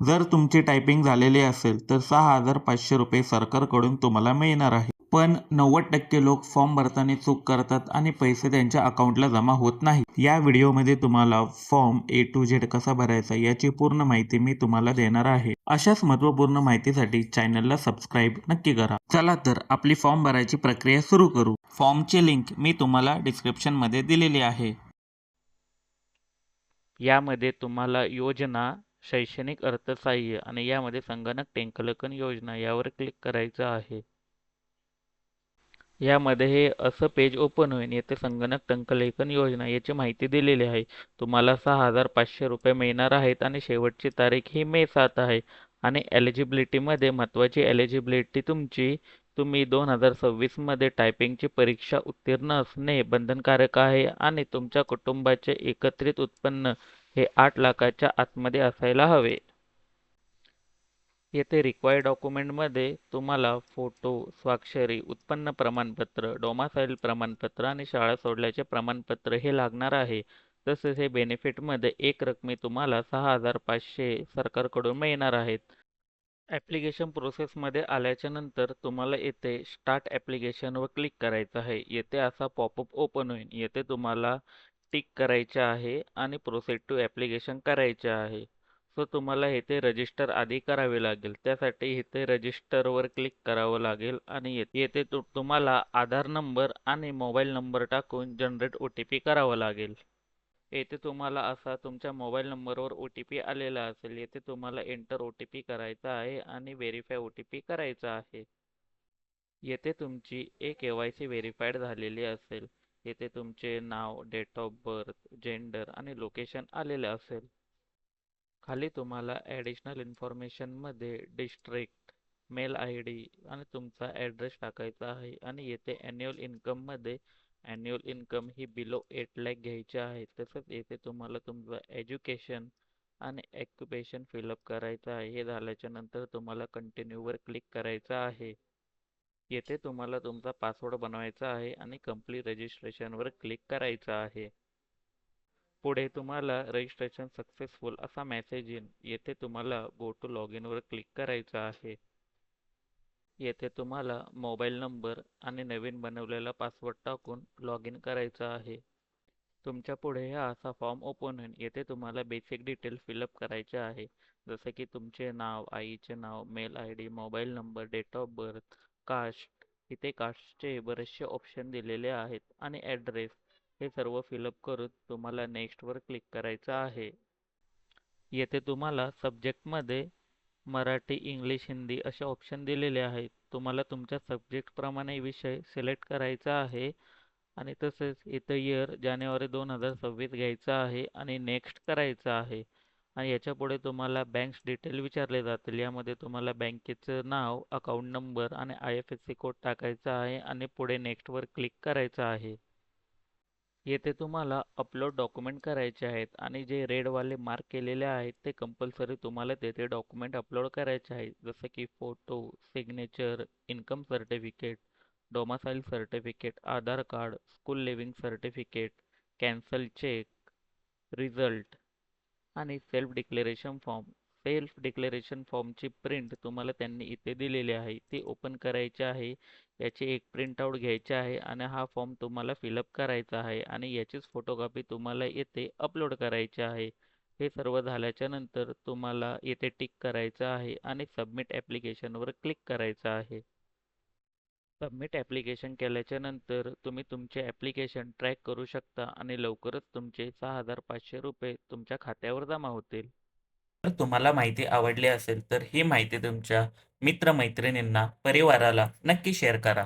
जर तुमची टायपिंग झालेली असेल तर 6,500 रुपये सरकारकडून तुम्हाला मिळणार आहे. पण 90% लोक फॉर्म भरताना चूक करतात आणि पैसे त्यांच्या अकाउंटला जमा होत नाही. या व्हिडिओमध्ये तुम्हाला फॉर्म A to Z कसा भरायचा याची पूर्ण माहिती मी तुम्हाला देणार आहे. अशाच महत्त्वपूर्ण माहितीसाठी चॅनलला सबस्क्राईब नक्की करा. चला तर आपली फॉर्म भरायची प्रक्रिया सुरू करू. फॉर्मची लिंक मी तुम्हाला डिस्क्रिप्शनमध्ये दिलेली आहे. यामध्ये तुम्हाला योजना, शैक्षणिक अर्थसहाय्य आणि यामध्ये संगणक टंकलेखन योजना यावर क्लिक करायचं आहे. यामध्ये हे असं पेज ओपन होईल. येथे संगणक टंकलेखन योजना याची माहिती दिलेली आहे. तुम्हाला 6,500 रुपये मिळणार आहेत आणि शेवटची तारीख ही मे 7 आहे. आणि एलिजिबिलिटीमध्ये महत्त्वाची एलिजिबिलिटी तुम्ही 2026 मध्ये टायपिंगची परीक्षा उत्तीर्ण असणे बंधनकारक आहे आणि तुमच्या कुटुंबाचे एकत्रित उत्पन्न हे 8 लाखाच्या आतमध्ये असायला हवे. येथे रिक्वायर्ड डॉक्युमेंटमध्ये तुम्हाला फोटो, स्वाक्षरी, उत्पन्न प्रमाणपत्र, डोमासाईल प्रमाणपत्र आणि शाळा सोडल्याचे प्रमाणपत्र हे लागणार आहे. तसेच हे बेनिफिटमध्ये एक रकमी तुम्हाला 6,500 सरकारकडून मिळणार आहेत. ॲप्लिकेशन प्रोसेसमध्ये आल्याच्या नंतर तुम्हाला येथे स्टार्ट ॲप्लिकेशनवर क्लिक करायचं आहे. येथे असा पॉपअप ओपन होईल. येथे तुम्हाला टिक करायचे आहे आणि प्रोसीड टू ॲप्लिकेशन करायचे आहे. सो तुम्हाला इथे रजिस्टर आधी करावे लागेल. त्यासाठी इथे रजिस्टरवर क्लिक करावं लागेल आणि येथे तुम्हाला आधार नंबर आणि मोबाईल नंबर टाकून जनरेट OTP करावा लागेल. येथे तुम्हाला असा तुमच्या मोबाईल नंबरवर OTP आलेला असेल. येथे तुम्हाला एंटर OTP करायचा आहे आणि व्हेरीफाय OTP करायचा आहे. येथे तुमची KYC व्हेरीफाईड झालेली असेल. येथे तुमचे नाव, डेट ऑफ बर्थ, जेंडर आणि लोकेशन आलेले असेल. खाली तुम्हाला ॲडिशनल इन्फॉर्मेशनमध्ये डिस्ट्रिक्ट, मेल ID आणि तुमचा ॲड्रेस टाकायचा आहे आणि येथे ॲन्युअल इन्कम ही बिलो 8 लाख घ्यायची आहे. तसंच येथे तुम्हाला तुमचं एज्युकेशन आणि ऑक्युपेशन फिलअप करायचं आहे. हे झाल्याच्या नंतर तुम्हाला कंटिन्यूवर क्लिक करायचं आहे. येथे तुम्हाला तुमचा पासवर्ड बनवायचा आहे आणि कंप्लीट रजिस्ट्रेशनवर क्लिक करायचं आहे. पुढे तुम्हाला रजिस्ट्रेशन सक्सेसफुल असा मेसेज येईल. येथे तुम्हाला गो टू लॉग इनवर क्लिक करायचं आहे. येथे तुम्हाला मोबाईल नंबर आणि नवीन बनवलेला पासवर्ड टाकून लॉग इन करायचं आहे. तुमच्या पुढे हा असा फॉर्म ओपन होईल. येथे तुम्हाला बेसिक डिटेल फिलअप करायचे आहे. जसे की तुमचे नाव, आईचे नाव, mail ID, mobile number, date of birth, caste. इथे कास्टचे बरेचसे ऑप्शन दिलेले आहेत आणि ॲड्रेस. हे सर्व फिलअप करून तुम्हाला नेक्स्टवर क्लिक करायचं आहे. येथे तुम्हाला सब्जेक्टमध्ये मराठी, इंग्लिश, हिंदी असे ऑप्शन दिलेले आहेत. तुम्हाला तुमच्या सब्जेक्टप्रमाणे विषय सिलेक्ट करायचा आहे आणि तसेच इथं इयर जानेवारी 2026 घ्यायचं आहे आणि नेक्स्ट करायचं आहे. आणि याच्या पुढे तुम्हाला बँक डिटेल विचारले जातील. यामध्ये तुम्हाला बँकेचं नाव, अकाउंट नंबर आणि IFSC कोड टाकायचा आहे आणि पुढे नेक्स्टवर क्लिक करायचं आहे. येथे तुम्हाला अपलोड डॉक्युमेंट करायचे आहेत आणि जे रेडवाले मार्क केलेले आहेत ते कंपल्सरी तुम्हाला तेथे डॉक्युमेंट अपलोड करायचे आहेत. जसं की photo, signature, income certificate, domicile certificate, Aadhaar card, school leaving certificate, cancel cheque, result आणि self declaration form. Self declaration फॉर्मची प्रिंट तुम्हाला त्यांनी इथे दिलेली आहे. ती ओपन करायची आहे. याची एक प्रिंट आउट घ्यायची आहे आणि हा फॉर्म तुम्हाला फिलअप करायचा आहे आणि याचीच फोटोकॉपी तुम्हाला येथे अपलोड करायची आहे. हे सर्व झाल्याच्या नंतर तुम्हाला येथे टिक करायचं आहे आणि सबमिट ॲप्लिकेशनवर क्लिक करायचं आहे. सबमिट ॲप्लिकेशन केल्याच्या नंतर तुम्ही तुमचे ॲप्लिकेशन ट्रॅक करू शकता आणि लवकरच तुमचे 6,500 रुपये तुमच्या खात्यावर जमा होतील. जर तुम्हाला माहिती आवडली असेल तर ही माहिती तुमच्या मित्रमैत्रिणींना, परिवाराला नक्की शेअर करा.